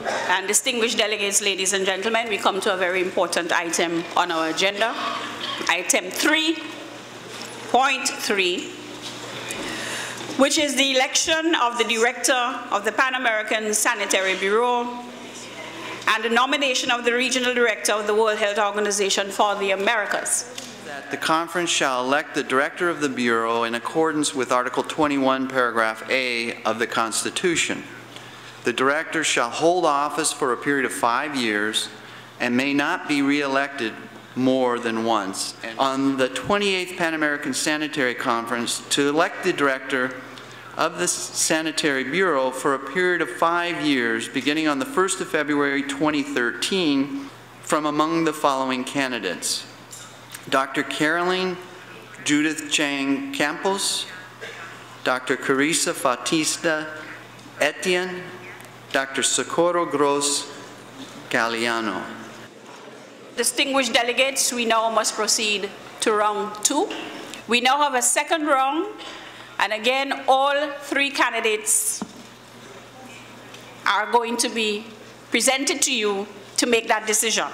And distinguished delegates, ladies and gentlemen, we come to a very important item on our agenda. Item 3.3, which is the election of the Director of the Pan-American Sanitary Bureau and the nomination of the Regional Director of the World Health Organization for the Americas. That the conference shall elect the Director of the Bureau in accordance with Article 21, Paragraph A of the Constitution. The Director shall hold office for a period of 5 years and may not be re-elected more than once. And on the 28th Pan American Sanitary Conference, to elect the Director of the Sanitary Bureau for a period of 5 years, beginning on the 1st of February 2013, from among the following candidates: Dr. Caroline Judith Chang Campos, Dr. Carissa Etienne, Dr. Socorro Gross Galeano. Distinguished delegates, we now must proceed to round 2. We now have a second round, and again, all 3 candidates are going to be presented to you to make that decision.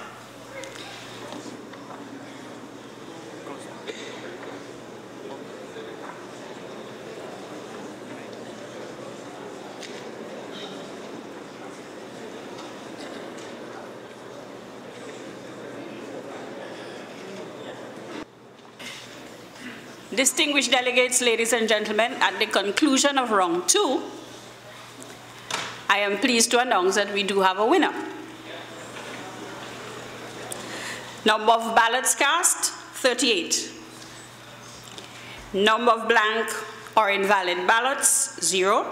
Distinguished delegates, ladies and gentlemen, at the conclusion of round 2, I am pleased to announce that we do have a winner. Number of ballots cast, 38. Number of blank or invalid ballots, 0.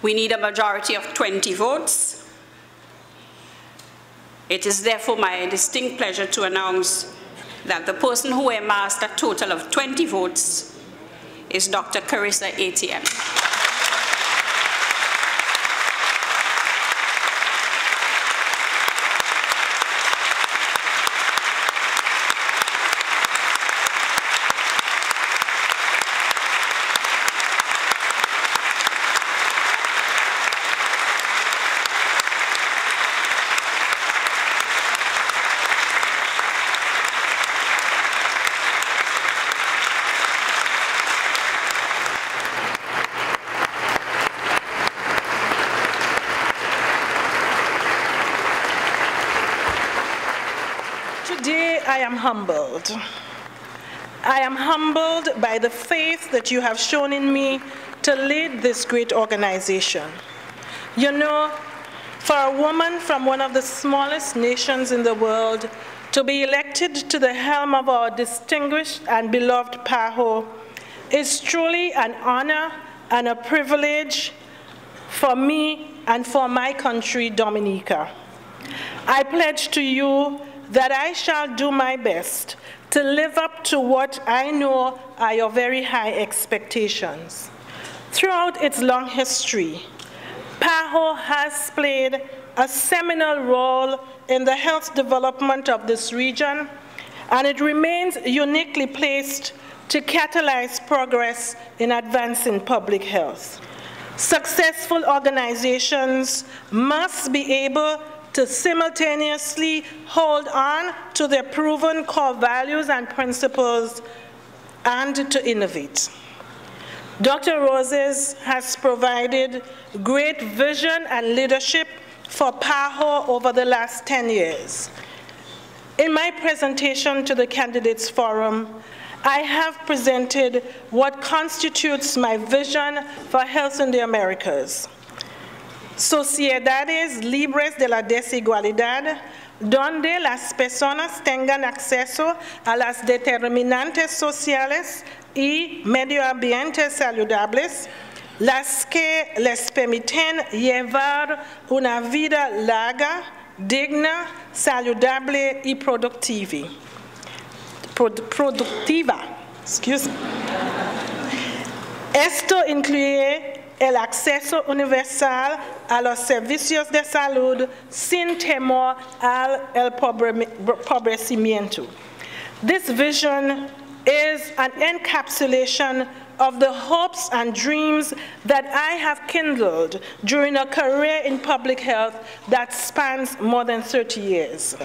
We need a majority of 20 votes. It is therefore my distinct pleasure to announce that the person who amassed a total of 20 votes is Dr. Carissa Etienne. I am humbled. I am humbled by the faith that you have shown in me to lead this great organization. You know, for a woman from one of the smallest nations in the world to be elected to the helm of our distinguished and beloved PAHO is truly an honor and a privilege for me and for my country, Dominica. I pledge to you that I shall do my best to live up to what I know are your very high expectations. Throughout its long history, PAHO has played a seminal role in the health development of this region, and it remains uniquely placed to catalyze progress in advancing public health. Successful organizations must be able to simultaneously hold on to their proven core values and principles and to innovate. Dr. Roses has provided great vision and leadership for PAHO over the last 10 years. In my presentation to the Candidates Forum, I have presented what constitutes my vision for health in the Americas. Sociedades libres de la desigualdad, donde las personas tengan acceso a las determinantes sociales y medioambientes saludables, las que les permiten llevar una vida larga, digna, saludable y productiva. Excuse me. Esto incluye el acceso universal a los servicios de salud sin temor al empobrecimiento. This vision is an encapsulation of the hopes and dreams that I have kindled during a career in public health that spans more than 30 years.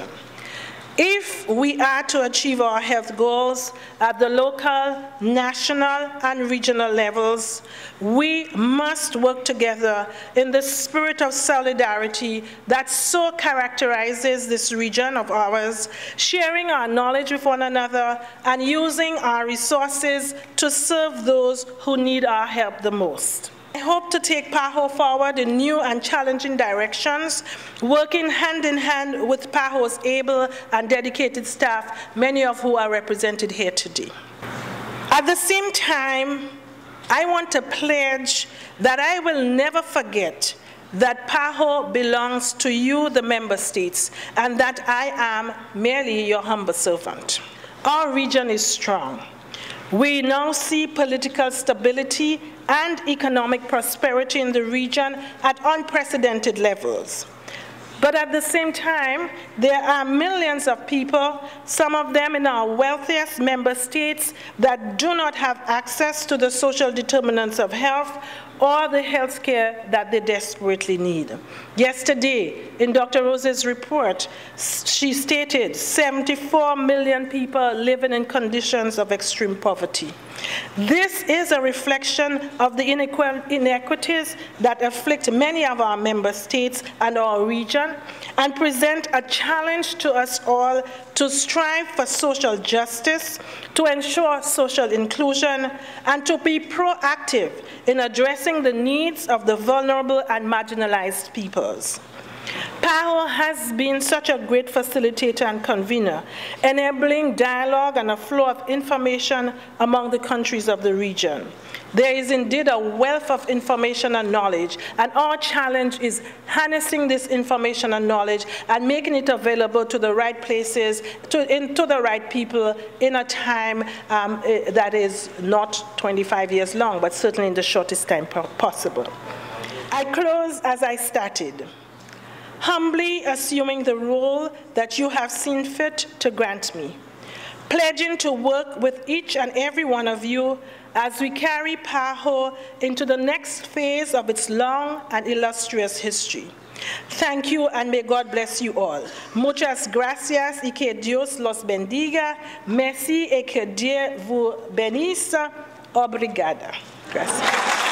If we are to achieve our health goals at the local, national, and regional levels, we must work together in the spirit of solidarity that so characterizes this region of ours, sharing our knowledge with one another and using our resources to serve those who need our help the most. I hope to take PAHO forward in new and challenging directions, working hand in hand with PAHO's able and dedicated staff, many of who are represented here today. At the same time, I want to pledge that I will never forget that PAHO belongs to you, the member states, and that I am merely your humble servant. Our region is strong. We now see political stability and economic prosperity in the region at unprecedented levels. But at the same time, there are millions of people, some of them in our wealthiest member states, that do not have access to the social determinants of health or the health care that they desperately need. Yesterday, in Dr. Rose's report, she stated 74 million people living in conditions of extreme poverty. This is a reflection of the inequities that afflict many of our member states and our region, and present a challenge to us all to strive for social justice, to ensure social inclusion, and to be proactive in addressing the needs of the vulnerable and marginalized peoples. PAHO has been such a great facilitator and convener, enabling dialogue and a flow of information among the countries of the region. There is indeed a wealth of information and knowledge, and our challenge is harnessing this information and knowledge and making it available to the right places, to the right people in a time that is not 25 years long, but certainly in the shortest time possible. I close as I started, humbly assuming the role that you have seen fit to grant me, pledging to work with each and every one of you as we carry PAHO into the next phase of its long and illustrious history. Thank you, and may God bless you all. Muchas gracias y que Dios los bendiga. Merci et que Dieu vous bénisse. Obrigada. Gracias.